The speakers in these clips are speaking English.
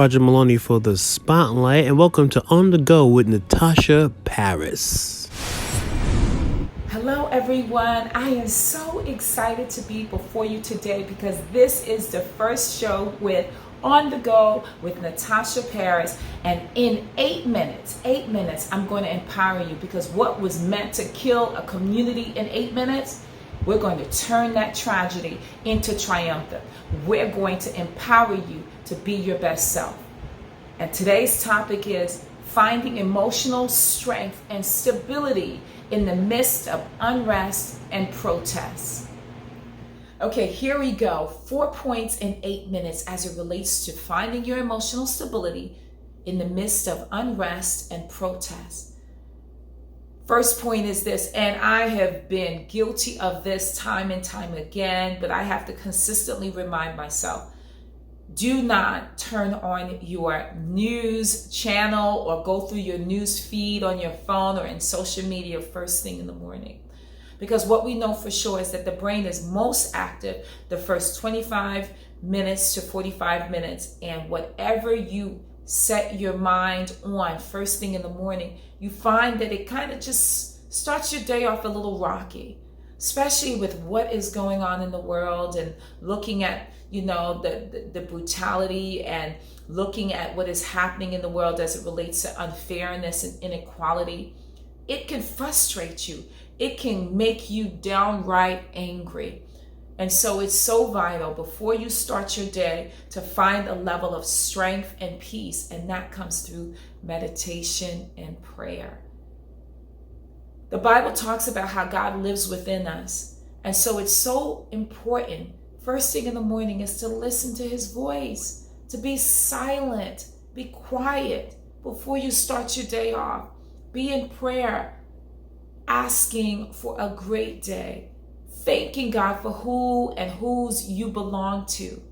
Roger Maloney for the Spotlight, and welcome to On the Go with Natasha Paris. Hello everyone, I am so excited to be before you today because this is the first show with On the Go with Natasha Paris, and in 8 minutes, I'm going to empower you, because what was meant to kill a community in 8 minutes, we're going to turn that tragedy into triumphant. We're going to empower you to be your best self. And today's topic is finding emotional strength and stability in the midst of unrest and protests. Okay, here we go. 4 points in 8 minutes as it relates to finding your emotional stability in the midst of unrest and protests. First point is this, and I have been guilty of this time and time again, but I have to consistently remind myself, do not turn on your news channel or go through your news feed on your phone or in social media first thing in the morning. Because what we know for sure is that the brain is most active the first 25 minutes to 45 minutes. And whatever you set your mind on first thing in the morning, you find that it kind of just starts your day off a little rocky, especially with what is going on in the world and looking at, the brutality and looking at what is happening in the world as it relates to unfairness and inequality. It can frustrate you. It can make you downright angry. And so it's so vital before you start your day to find a level of strength and peace, and that comes through meditation and prayer. The Bible talks about how God lives within us. And so it's so important, first thing in the morning, is to listen to his voice, to be silent, be quiet before you start your day off. Be in prayer, asking for a great day, thanking God for who and whose you belong to.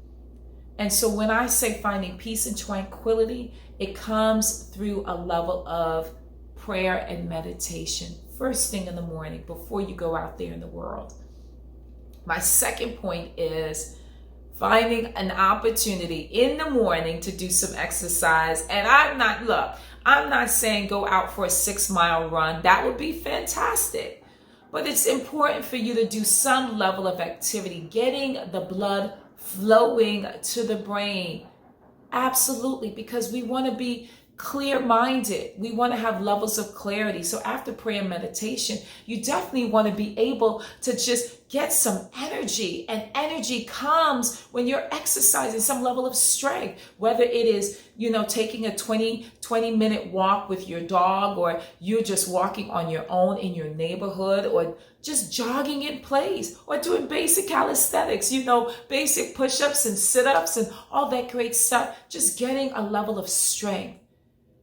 And so when I say finding peace and tranquility, it comes through a level of prayer and meditation first thing in the morning before you go out there in the world. My second point is finding an opportunity in the morning to do some exercise. And I'm not saying go out for a 6-mile run. That would be fantastic. But it's important for you to do some level of activity, getting the blood flowing to the brain. Absolutely, because we want to be clear-minded. We want to have levels of clarity. So after prayer and meditation, you definitely want to be able to just get some energy. And energy comes when you're exercising some level of strength, whether it is, taking a 20-minute walk with your dog, or you're just walking on your own in your neighborhood, or just jogging in place, or doing basic calisthenics, basic push-ups and sit-ups and all that great stuff, just getting a level of strength.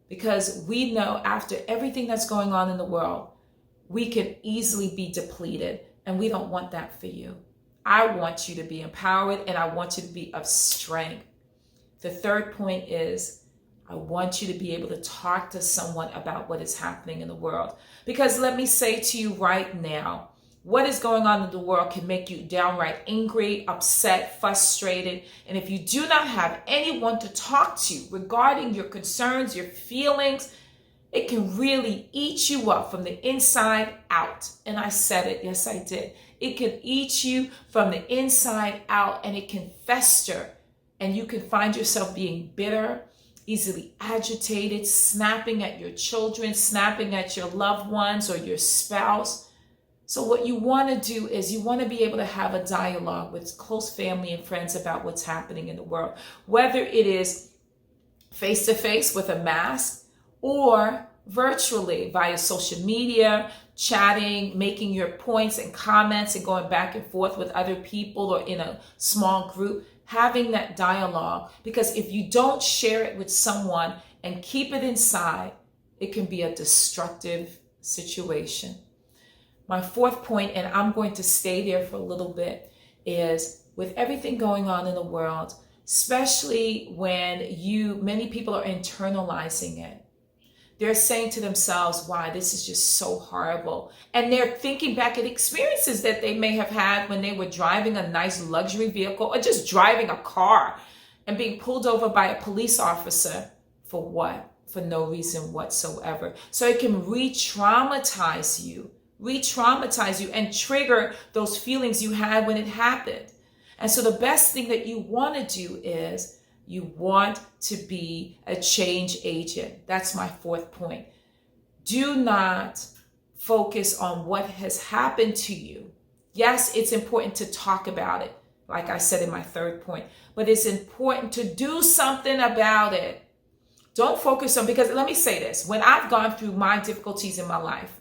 Because we know after everything that's going on in the world, we can easily be depleted, and we don't want that for you. I want you to be empowered, and I want you to be of strength. The third point is I want you to be able to talk to someone about what is happening in the world. Because let me say to you right now, what is going on in the world can make you downright angry, upset, frustrated. And if you do not have anyone to talk to regarding your concerns, your feelings, it can really eat you up from the inside out. And I said it, yes, I did. It can eat you from the inside out, and it can fester. And you can find yourself being bitter, easily agitated, snapping at your children, snapping at your loved ones or your spouse. So what you want to do is you want to be able to have a dialogue with close family and friends about what's happening in the world, whether it is face-to-face with a mask or virtually via social media, chatting, making your points and comments and going back and forth with other people or in a small group, having that dialogue. Because if you don't share it with someone and keep it inside, it can be a destructive situation. My fourth point, and I'm going to stay there for a little bit, is with everything going on in the world, especially when many people are internalizing it. They're saying to themselves, "Why, this is just so horrible." And they're thinking back at experiences that they may have had when they were driving a nice luxury vehicle or just driving a car. and being pulled over by a police officer for what? For no reason whatsoever. So it can re-traumatize you and trigger those feelings you had when it happened. And so the best thing that you want to do is you want to be a change agent. That's my fourth point. Do not focus on what has happened to you. Yes, it's important to talk about it, like I said in my third point, but it's important to do something about it. Don't focus on, because let me say this, when I've gone through my difficulties in my life,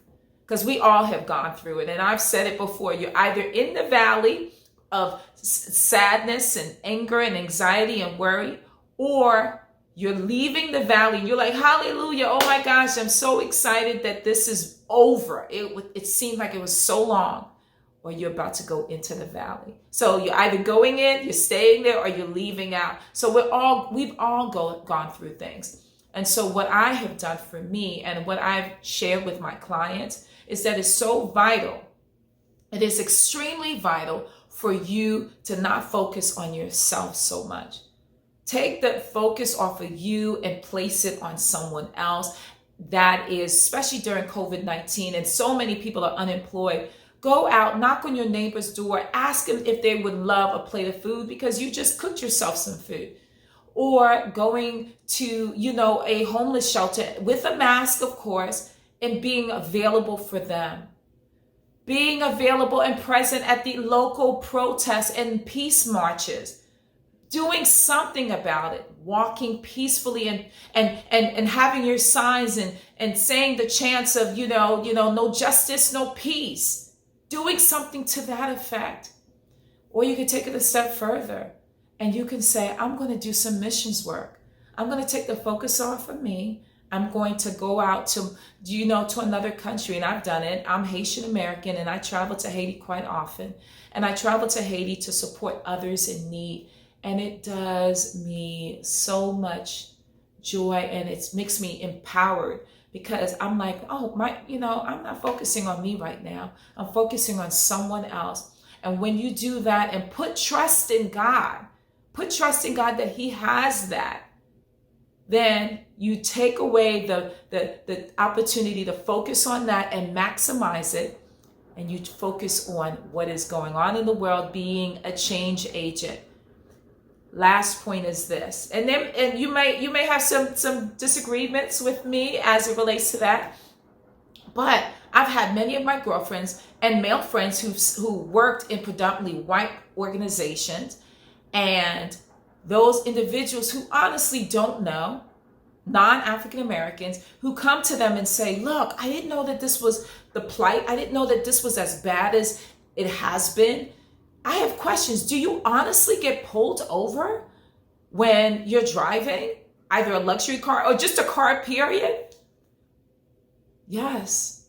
because we all have gone through it, and I've said it before, you're either in the valley of sadness and anger and anxiety and worry, or you're leaving the valley and you're like, hallelujah, oh my gosh, I'm so excited that this is over. It seemed like it was so long. Or you're about to go into the valley. So you're either going in, you're staying there, or you're leaving out. So we've all gone through things. And so what I have done for me and what I've shared with my clients is that it's so vital. It is extremely vital for you to not focus on yourself so much. Take the focus off of you and place it on someone else. That is, especially during COVID-19, and so many people are unemployed. Go out, knock on your neighbor's door, ask them if they would love a plate of food because you just cooked yourself some food. Or going to, a homeless shelter with a mask, of course, and being available for them. Being available and present at the local protests and peace marches. Doing something about it, walking peacefully and having your signs and saying the chants of, no justice, no peace. Doing something to that effect. Or you could take it a step further and you can say, I'm going to do some missions work. I'm going to take the focus off of me. I'm going to go out to another country, and I've done it. I'm Haitian American, and I travel to Haiti quite often. And I travel to Haiti to support others in need. And it does me so much joy, and it makes me empowered. Because I'm like, I'm not focusing on me right now. I'm focusing on someone else. And when you do that and put trust in God that He has that, then you take away the opportunity to focus on that and maximize it. And you focus on what is going on in the world, being a change agent. Last point is this, and you may have some disagreements with me as it relates to that, but I've had many of my girlfriends and male friends who worked in predominantly white organizations, and those individuals who honestly don't know, non-African Americans, who come to them and say, look, I didn't know that this was the plight. I didn't know that this was as bad as it has been. I have questions. Do you honestly get pulled over when you're driving, either a luxury car or just a car, period? Yes.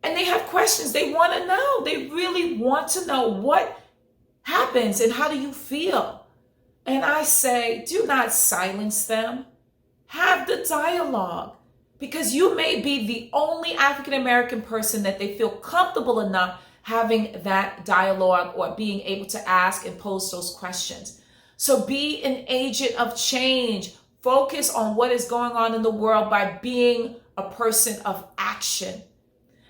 And they have questions. They want to know. They really want to know what happens and how do you feel? And I say, do not silence them. Have the dialogue, because you may be the only African American person that they feel comfortable enough having that dialogue or being able to ask and pose those questions. So be an agent of change. Focus on what is going on in the world by being a person of action.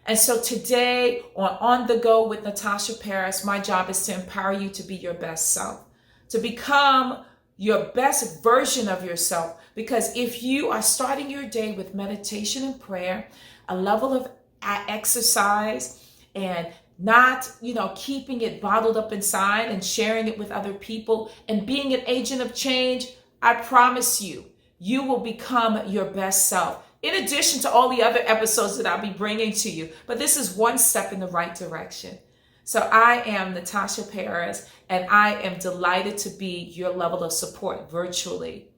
And so today on The Go with Natasha Paris, my job is to empower you to be your best self, to become your best version of yourself. Because if you are starting your day with meditation and prayer, a level of exercise, and not, keeping it bottled up inside and sharing it with other people and being an agent of change, I promise you, you will become your best self. In addition to all the other episodes that I'll be bringing to you, but this is one step in the right direction. So I am Natasha Paris, and I am delighted to be your level of support virtually.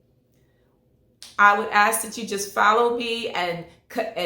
I would ask that you just follow me and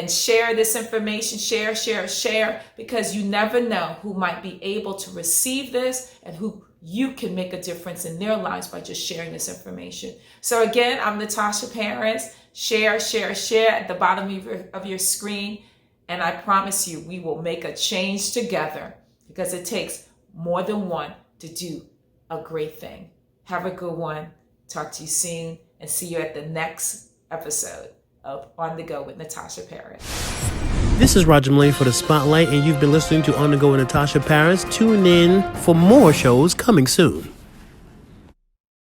share this information, share, because you never know who might be able to receive this and who you can make a difference in their lives by just sharing this information. So again, I'm Natasha Paris. Share at the bottom of your screen. And I promise you, we will make a change together, because it takes more than one to do a great thing. Have a good one. Talk to you soon and see you at the next episode of On the Go with Natasha Paris. This is Roger Malay for the Spotlight, and you've been listening to On the Go with Natasha Paris. Tune in for more shows coming soon.